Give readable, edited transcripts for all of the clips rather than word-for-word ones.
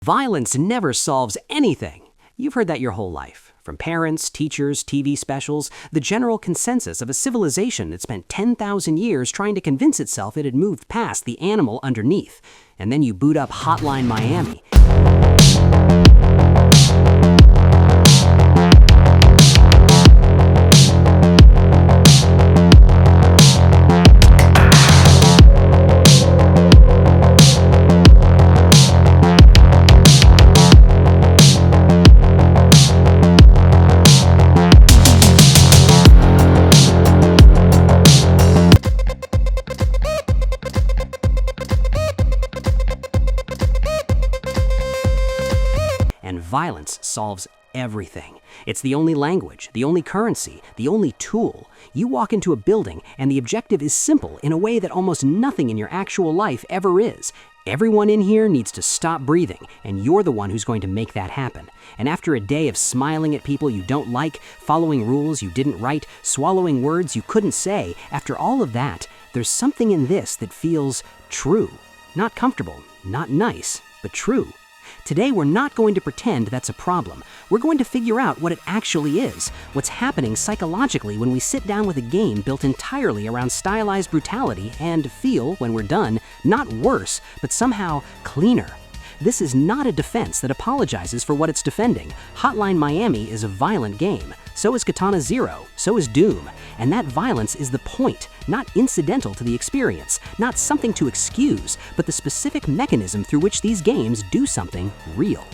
Violence never solves anything. You've heard that your whole life. From parents, teachers, TV specials, the general consensus of a civilization that spent 10,000 years trying to convince itself it had moved past the animal underneath. And then you boot up Hotline Miami. And violence solves everything. It's the only language, the only currency, the only tool. You walk into a building and the objective is simple in a way that almost nothing in your actual life ever is. Everyone in here needs to stop breathing, and you're the one who's going to make that happen. And after a day of smiling at people you don't like, following rules you didn't write, swallowing words you couldn't say, after all of that, there's something in this that feels true. Not comfortable, not nice, but true. Today, we're not going to pretend that's a problem. We're going to figure out what it actually is, what's happening psychologically when we sit down with a game built entirely around stylized brutality and feel, when we're done, not worse, but somehow cleaner. This is not a defense that apologizes for what it's defending. Hotline Miami is a violent game. So is Katana Zero. So is Doom. And that violence is the point, not incidental to the experience, not something to excuse, but the specific mechanism through which these games do something real.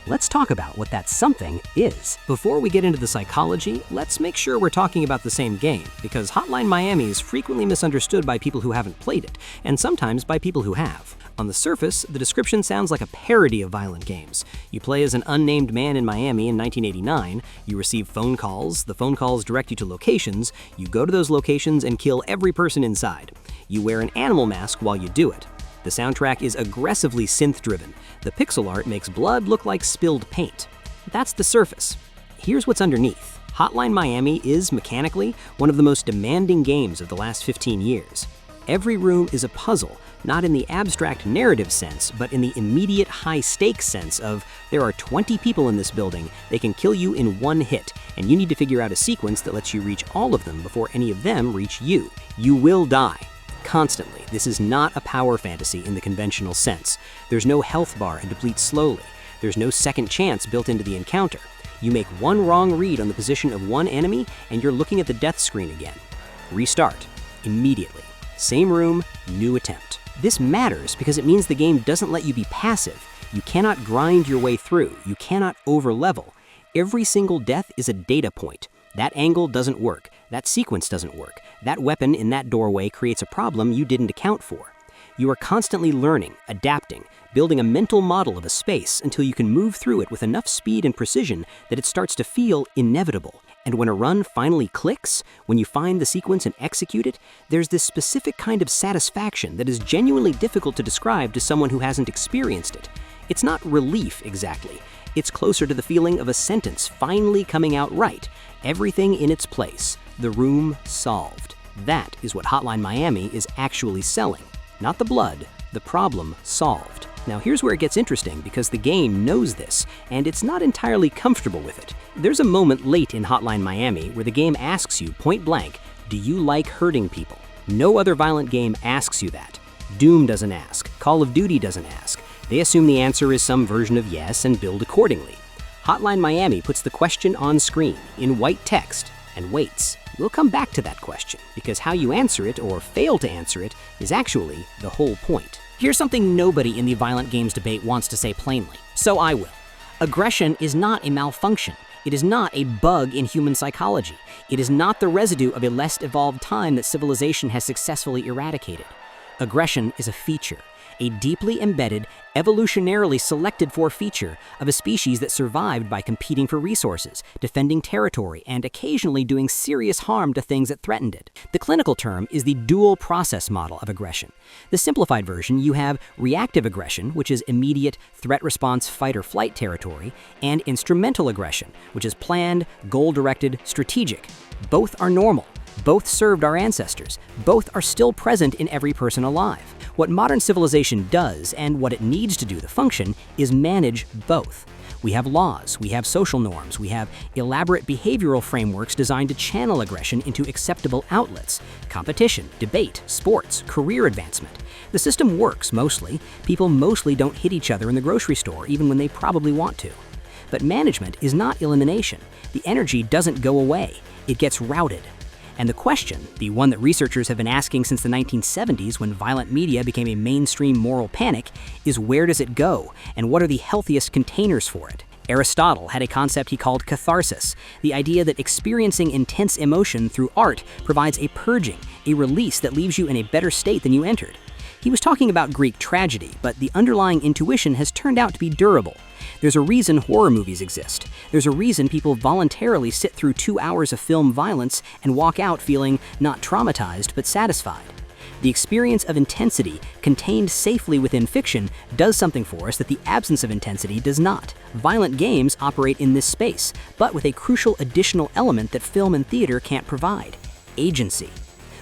Let's talk about what that something is. Before we get into the psychology, let's make sure we're talking about the same game, because Hotline Miami is frequently misunderstood by people who haven't played it, and sometimes by people who have. On the surface, the description sounds like a parody of violent games. You play as an unnamed man in Miami in 1989, you receive phone calls, the phone calls direct you to locations, you go to those locations and kill every person inside. You wear an animal mask while you do it. The soundtrack is aggressively synth-driven. The pixel art makes blood look like spilled paint. That's the surface. Here's what's underneath. Hotline Miami is, mechanically, one of the most demanding games of the last 15 years. Every room is a puzzle, not in the abstract narrative sense, but in the immediate high-stakes sense of, there are 20 people in this building, they can kill you in one hit, and you need to figure out a sequence that lets you reach all of them before any of them reach you. You will die. Constantly. This is not a power fantasy in the conventional sense. There's no health bar and deplete slowly. There's no second chance built into the encounter. You make one wrong read on the position of one enemy, and you're looking at the death screen again. Restart. Immediately. Same room, new attempt. This matters because it means the game doesn't let you be passive. You cannot grind your way through. You cannot over-level. Every single death is a data point. That angle doesn't work. That sequence doesn't work. That weapon in that doorway creates a problem you didn't account for. You are constantly learning, adapting, building a mental model of a space until you can move through it with enough speed and precision that it starts to feel inevitable. And when a run finally clicks, when you find the sequence and execute it, there's this specific kind of satisfaction that is genuinely difficult to describe to someone who hasn't experienced it. It's not relief exactly. It's closer to the feeling of a sentence finally coming out right. Everything in its place. The room solved. That is what Hotline Miami is actually selling. Not the blood, the problem solved. Now here's where it gets interesting because the game knows this, and it's not entirely comfortable with it. There's a moment late in Hotline Miami where the game asks you point blank, do you like hurting people? No other violent game asks you that. Doom doesn't ask. Call of Duty doesn't ask. They assume the answer is some version of yes and build accordingly. Hotline Miami puts the question on screen in white text and waits. We'll come back to that question because how you answer it or fail to answer it is actually the whole point. Here's something nobody in the violent games debate wants to say plainly, so I will. Aggression is not a malfunction. It is not a bug in human psychology. It is not the residue of a less evolved time that civilization has successfully eradicated. Aggression is a feature, a deeply embedded, evolutionarily selected for feature of a species that survived by competing for resources, defending territory, and occasionally doing serious harm to things that threatened it. The clinical term is the dual process model of aggression. The simplified version, you have reactive aggression, which is immediate threat response fight or flight territory, and instrumental aggression, which is planned, goal-directed, strategic. Both are normal. Both served our ancestors. Both are still present in every person alive. What modern civilization does, and what it needs to do to function, is manage both. We have laws, we have social norms, we have elaborate behavioral frameworks designed to channel aggression into acceptable outlets. Competition, debate, sports, career advancement. The system works mostly. People mostly don't hit each other in the grocery store, even when they probably want to. But management is not elimination. The energy doesn't go away. It gets routed. And the question, the one that researchers have been asking since the 1970s when violent media became a mainstream moral panic, is where does it go, and what are the healthiest containers for it? Aristotle had a concept he called catharsis, the idea that experiencing intense emotion through art provides a purging, a release that leaves you in a better state than you entered. He was talking about Greek tragedy, but the underlying intuition has turned out to be durable. There's a reason horror movies exist. There's a reason people voluntarily sit through 2 hours of film violence and walk out feeling not traumatized but satisfied. The experience of intensity, contained safely within fiction, does something for us that the absence of intensity does not. Violent games operate in this space, but with a crucial additional element that film and theater can't provide: agency.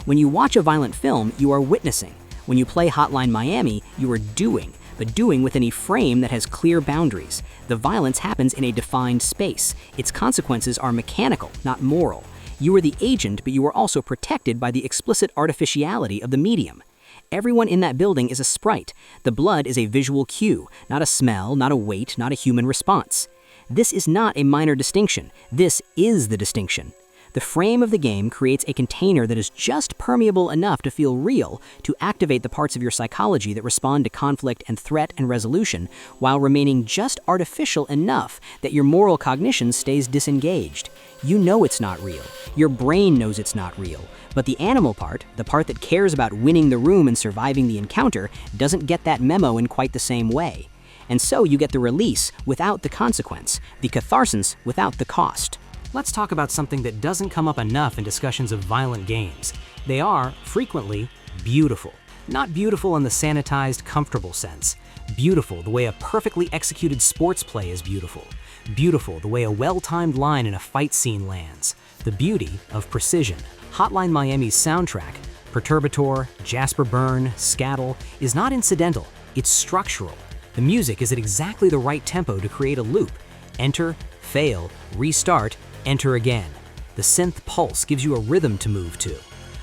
When you watch a violent film, you are witnessing. When you play Hotline Miami, you are doing, but doing within a frame that has clear boundaries. The violence happens in a defined space. Its consequences are mechanical, not moral. You are the agent, but you are also protected by the explicit artificiality of the medium. Everyone in that building is a sprite. The blood is a visual cue, not a smell, not a weight, not a human response. This is not a minor distinction. This is the distinction. The frame of the game creates a container that is just permeable enough to feel real, to activate the parts of your psychology that respond to conflict and threat and resolution, while remaining just artificial enough that your moral cognition stays disengaged. You know it's not real. Your brain knows it's not real. But the animal part, the part that cares about winning the room and surviving the encounter, doesn't get that memo in quite the same way. And so you get the release without the consequence, the catharsis without the cost. Let's talk about something that doesn't come up enough in discussions of violent games. They are, frequently, beautiful. Not beautiful in the sanitized, comfortable sense. Beautiful the way a perfectly executed sports play is beautiful. Beautiful the way a well-timed line in a fight scene lands. The beauty of precision. Hotline Miami's soundtrack, Perturbator, Jasper Byrne, Scattle, is not incidental, it's structural. The music is at exactly the right tempo to create a loop. Enter, fail, restart, enter again. The synth pulse gives you a rhythm to move to.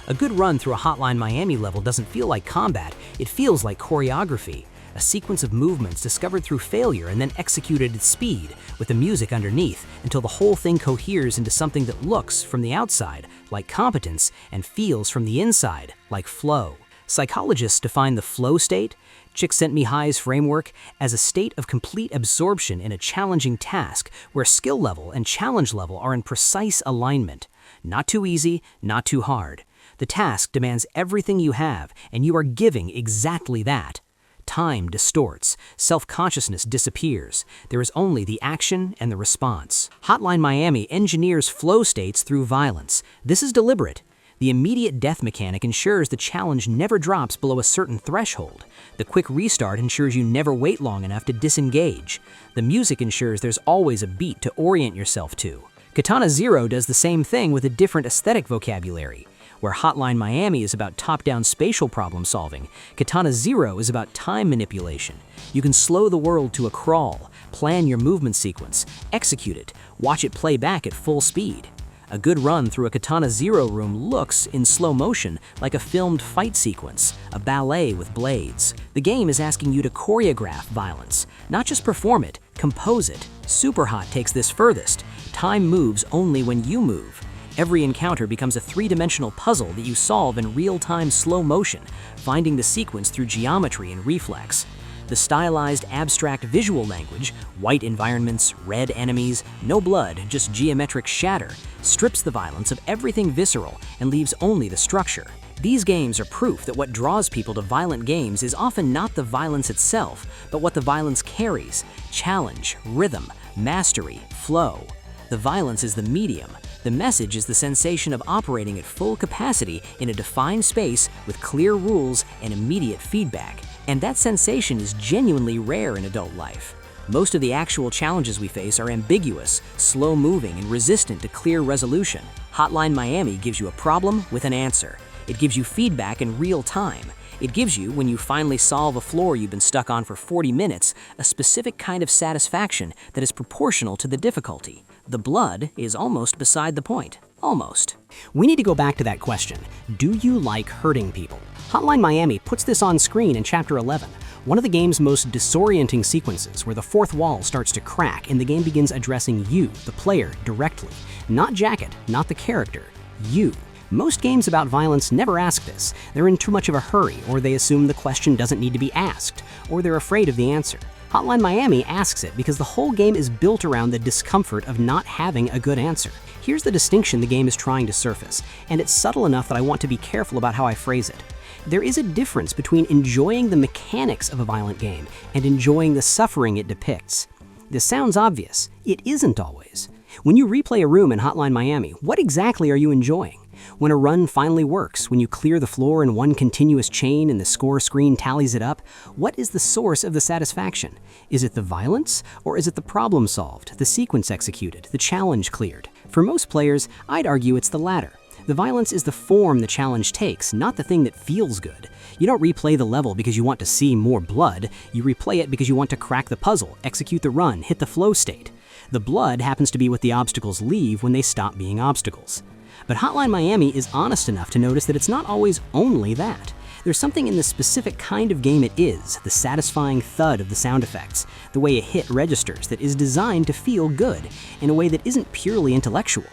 A good run through a Hotline Miami level doesn't feel like combat, it feels like choreography. A sequence of movements discovered through failure and then executed at speed, with the music underneath, until the whole thing coheres into something that looks, from the outside, like competence, and feels from the inside, like flow. Psychologists define the flow state, Csikszentmihalyi's framework, as a state of complete absorption in a challenging task where skill level and challenge level are in precise alignment. Not too easy, not too hard. The task demands everything you have, and you are giving exactly that. Time distorts, self-consciousness disappears. There is only the action and the response. Hotline Miami engineers flow states through violence. This is deliberate. The immediate death mechanic ensures the challenge never drops below a certain threshold. The quick restart ensures you never wait long enough to disengage. The music ensures there's always a beat to orient yourself to. Katana Zero does the same thing with a different aesthetic vocabulary. Where Hotline Miami is about top-down spatial problem solving, Katana Zero is about time manipulation. You can slow the world to a crawl, plan your movement sequence, execute it, watch it play back at full speed. A good run through a Katana Zero room looks, in slow motion, like a filmed fight sequence, a ballet with blades. The game is asking you to choreograph violence, not just perform it, compose it. Superhot takes this furthest. Time moves only when you move. Every encounter becomes a three-dimensional puzzle that you solve in real-time slow motion, finding the sequence through geometry and reflex. The stylized, abstract visual language, white environments, red enemies, no blood, just geometric shatter, strips the violence of everything visceral and leaves only the structure. These games are proof that what draws people to violent games is often not the violence itself, but what the violence carries: challenge, rhythm, mastery, flow. The violence is the medium. The message is the sensation of operating at full capacity in a defined space with clear rules and immediate feedback. And that sensation is genuinely rare in adult life. Most of the actual challenges we face are ambiguous, slow-moving, and resistant to clear resolution. Hotline Miami gives you a problem with an answer. It gives you feedback in real time. It gives you, when you finally solve a floor you've been stuck on for 40 minutes, a specific kind of satisfaction that is proportional to the difficulty. The blood is almost beside the point. Almost. We need to go back to that question. Do you like hurting people? Hotline Miami puts this on screen in Chapter 11, one of the game's most disorienting sequences where the fourth wall starts to crack and the game begins addressing you, the player, directly. Not Jacket, not the character. You. Most games about violence never ask this. They're in too much of a hurry, or they assume the question doesn't need to be asked, or they're afraid of the answer. Hotline Miami asks it because the whole game is built around the discomfort of not having a good answer. Here's the distinction the game is trying to surface, and it's subtle enough that I want to be careful about how I phrase it. There is a difference between enjoying the mechanics of a violent game and enjoying the suffering it depicts. This sounds obvious. It isn't always. When you replay a room in Hotline Miami, what exactly are you enjoying? When a run finally works, when you clear the floor in one continuous chain and the score screen tallies it up, what is the source of the satisfaction? Is it the violence, or is it the problem solved, the sequence executed, the challenge cleared? For most players, I'd argue it's the latter. The violence is the form the challenge takes, not the thing that feels good. You don't replay the level because you want to see more blood. You replay it because you want to crack the puzzle, execute the run, hit the flow state. The blood happens to be what the obstacles leave when they stop being obstacles. But Hotline Miami is honest enough to notice that it's not always only that. There's something in the specific kind of game it is, the satisfying thud of the sound effects, the way a hit registers, that is designed to feel good, in a way that isn't purely intellectual.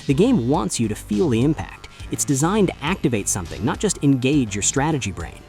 The game wants you to feel the impact. It's designed to activate something, not just engage your strategy brain.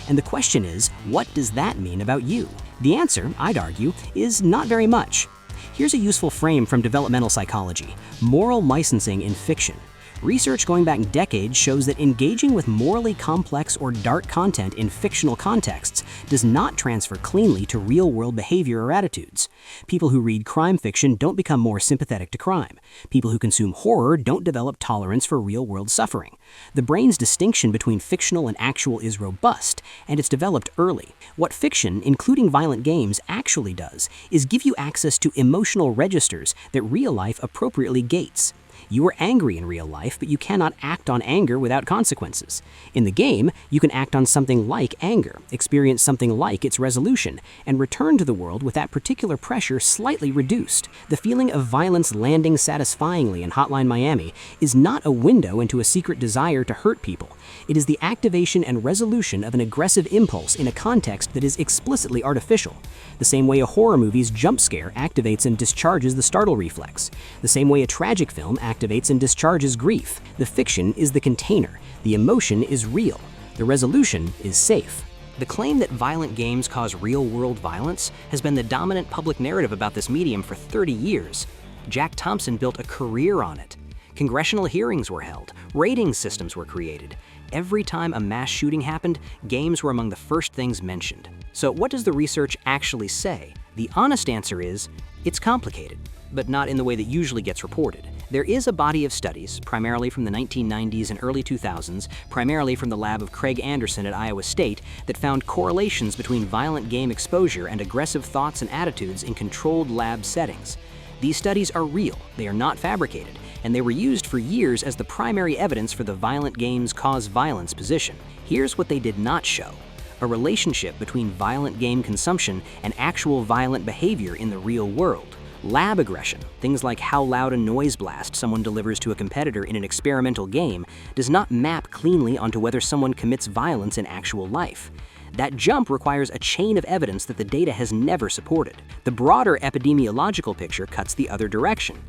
And the question is, what does that mean about you? The answer, I'd argue, is not very much. Here's a useful frame from developmental psychology: moral licensing in fiction. Research going back decades shows that engaging with morally complex or dark content in fictional contexts does not transfer cleanly to real-world behavior or attitudes. People who read crime fiction don't become more sympathetic to crime. People who consume horror don't develop tolerance for real-world suffering. The brain's distinction between fictional and actual is robust, and it's developed early. What fiction, including violent games, actually does is give you access to emotional registers that real life appropriately gates. You are angry in real life, but you cannot act on anger without consequences. In the game, you can act on something like anger, experience something like its resolution, and return to the world with that particular pressure slightly reduced. The feeling of violence landing satisfyingly in Hotline Miami is not a window into a secret desire to hurt people. It is the activation and resolution of an aggressive impulse in a context that is explicitly artificial. The same way a horror movie's jump scare activates and discharges the startle reflex. The same way a tragic film activates and discharges grief. The fiction is the container. The emotion is real. The resolution is safe. The claim that violent games cause real-world violence has been the dominant public narrative about this medium for 30 years. Jack Thompson built a career on it. Congressional hearings were held. Rating systems were created. Every time a mass shooting happened, games were among the first things mentioned. So what does the research actually say? The honest answer is, it's complicated, but not in the way that usually gets reported. There is a body of studies, primarily from the 1990s and early 2000s, primarily from the lab of Craig Anderson at Iowa State, that found correlations between violent game exposure and aggressive thoughts and attitudes in controlled lab settings. These studies are real, they are not fabricated, and they were used for years as the primary evidence for the violent games cause violence position. Here's what they did not show: a relationship between violent game consumption and actual violent behavior in the real world. Lab aggression, things like how loud a noise blast someone delivers to a competitor in an experimental game, does not map cleanly onto whether someone commits violence in actual life. That jump requires a chain of evidence that the data has never supported. The broader epidemiological picture cuts the other direction.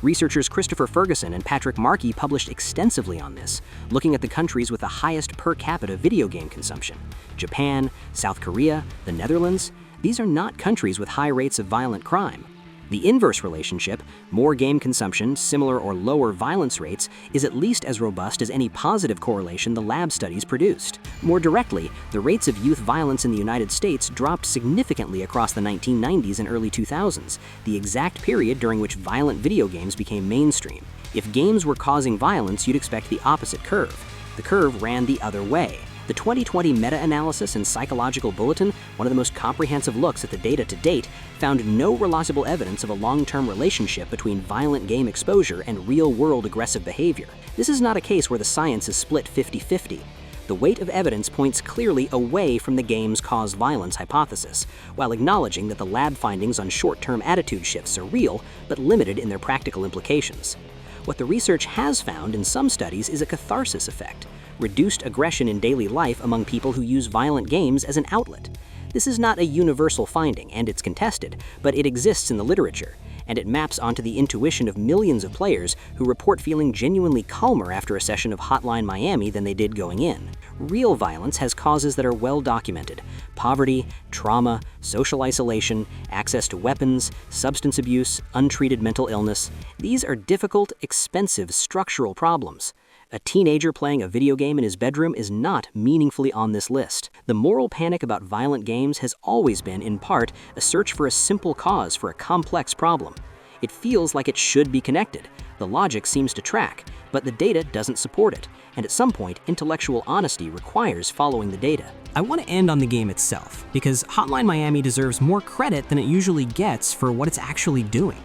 Researchers Christopher Ferguson and Patrick Markey published extensively on this, looking at the countries with the highest per capita video game consumption. Japan, South Korea, the Netherlands. These are not countries with high rates of violent crime. The inverse relationship, more game consumption, similar or lower violence rates, is at least as robust as any positive correlation the lab studies produced. More directly, the rates of youth violence in the United States dropped significantly across the 1990s and early 2000s, the exact period during which violent video games became mainstream. If games were causing violence, you'd expect the opposite curve. The curve ran the other way. The 2020 meta-analysis and psychological bulletin, one of the most comprehensive looks at the data to date, found no reliable evidence of a long-term relationship between violent game exposure and real-world aggressive behavior. This is not a case where the science is split 50-50. The weight of evidence points clearly away from the game's cause violence hypothesis, while acknowledging that the lab findings on short-term attitude shifts are real, but limited in their practical implications. What the research has found in some studies is a catharsis effect, reduced aggression in daily life among people who use violent games as an outlet. This is not a universal finding, and it's contested, but it exists in the literature, and it maps onto the intuition of millions of players who report feeling genuinely calmer after a session of Hotline Miami than they did going in. Real violence has causes that are well documented: poverty, trauma, social isolation, access to weapons, substance abuse, untreated mental illness. These are difficult, expensive, structural problems. A teenager playing a video game in his bedroom is not meaningfully on this list. The moral panic about violent games has always been, in part, a search for a simple cause for a complex problem. It feels like it should be connected. The logic seems to track, but the data doesn't support it, and at some point, intellectual honesty requires following the data. I want to end on the game itself, because Hotline Miami deserves more credit than it usually gets for what it's actually doing.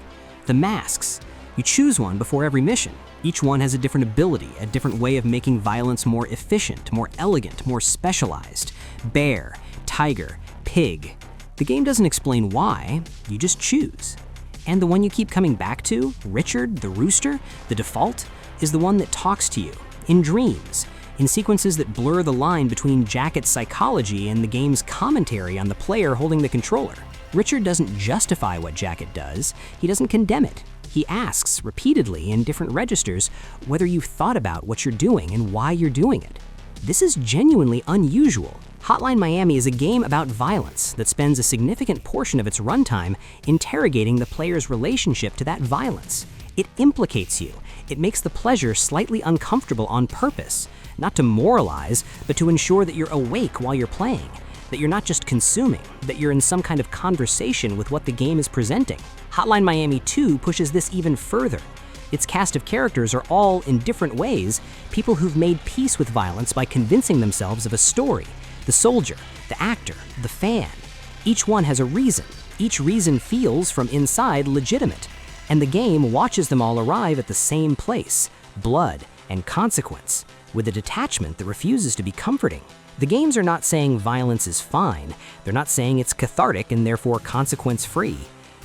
The masks. You choose one before every mission. Each one has a different ability, a different way of making violence more efficient, more elegant, more specialized. Bear, tiger, pig. The game doesn't explain why, you just choose. And the one you keep coming back to, Richard, the rooster, the default, is the one that talks to you, in dreams, in sequences that blur the line between Jacket's psychology and the game's commentary on the player holding the controller. Richard doesn't justify what Jacket does, he doesn't condemn it. He asks repeatedly in different registers whether you've thought about what you're doing and why you're doing it. This is genuinely unusual. Hotline Miami is a game about violence that spends a significant portion of its runtime interrogating the player's relationship to that violence. It implicates you. It makes the pleasure slightly uncomfortable on purpose, not to moralize, but to ensure that you're awake while you're playing, that you're not just consuming, that you're in some kind of conversation with what the game is presenting. Hotline Miami 2 pushes this even further. Its cast of characters are all, in different ways, people who've made peace with violence by convincing themselves of a story. The soldier, the actor, the fan. Each one has a reason. Each reason feels, from inside, legitimate. And the game watches them all arrive at the same place: blood and consequence, with a detachment that refuses to be comforting. The games are not saying violence is fine. They're not saying it's cathartic and therefore consequence-free.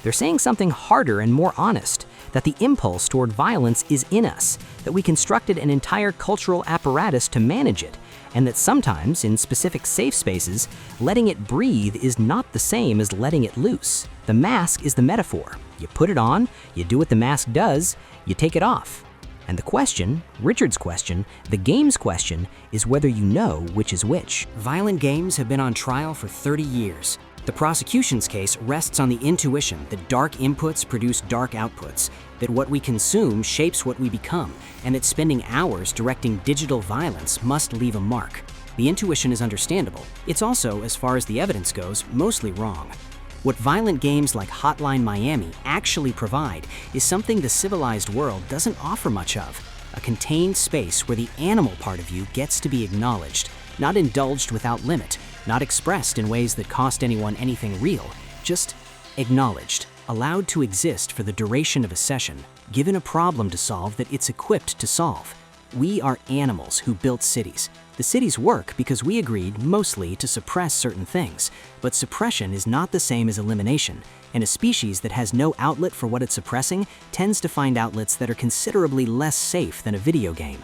They're saying something harder and more honest, that the impulse toward violence is in us, that we constructed an entire cultural apparatus to manage it, and that sometimes, in specific safe spaces, letting it breathe is not the same as letting it loose. The mask is the metaphor. You put it on, you do what the mask does, you take it off. And the question, Richard's question, the game's question, is whether you know which is which. Violent games have been on trial for 30 years. The prosecution's case rests on the intuition that dark inputs produce dark outputs, that what we consume shapes what we become, and that spending hours directing digital violence must leave a mark. The intuition is understandable. It's also, as far as the evidence goes, mostly wrong. What violent games like Hotline Miami actually provide is something the civilized world doesn't offer much of: a contained space where the animal part of you gets to be acknowledged, not indulged without limit, not expressed in ways that cost anyone anything real, just acknowledged, allowed to exist for the duration of a session, given a problem to solve that it's equipped to solve. We are animals who built cities. The cities work because we agreed mostly to suppress certain things, but suppression is not the same as elimination, and a species that has no outlet for what it's suppressing tends to find outlets that are considerably less safe than a video game.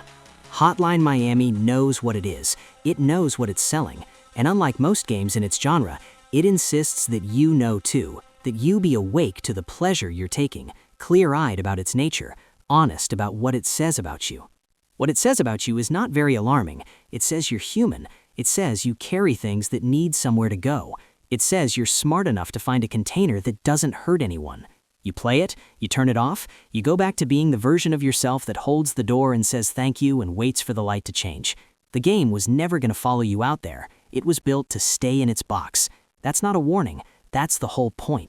Hotline Miami knows what it is. It knows what it's selling. And unlike most games in its genre, it insists that you know too, that you be awake to the pleasure you're taking, clear-eyed about its nature, honest about what it says about you. What it says about you is not very alarming. It says you're human. It says you carry things that need somewhere to go. It says you're smart enough to find a container that doesn't hurt anyone. You play it, you turn it off, you go back to being the version of yourself that holds the door and says thank you and waits for the light to change. The game was never going to follow you out there. It was built to stay in its box. That's not a warning. That's the whole point.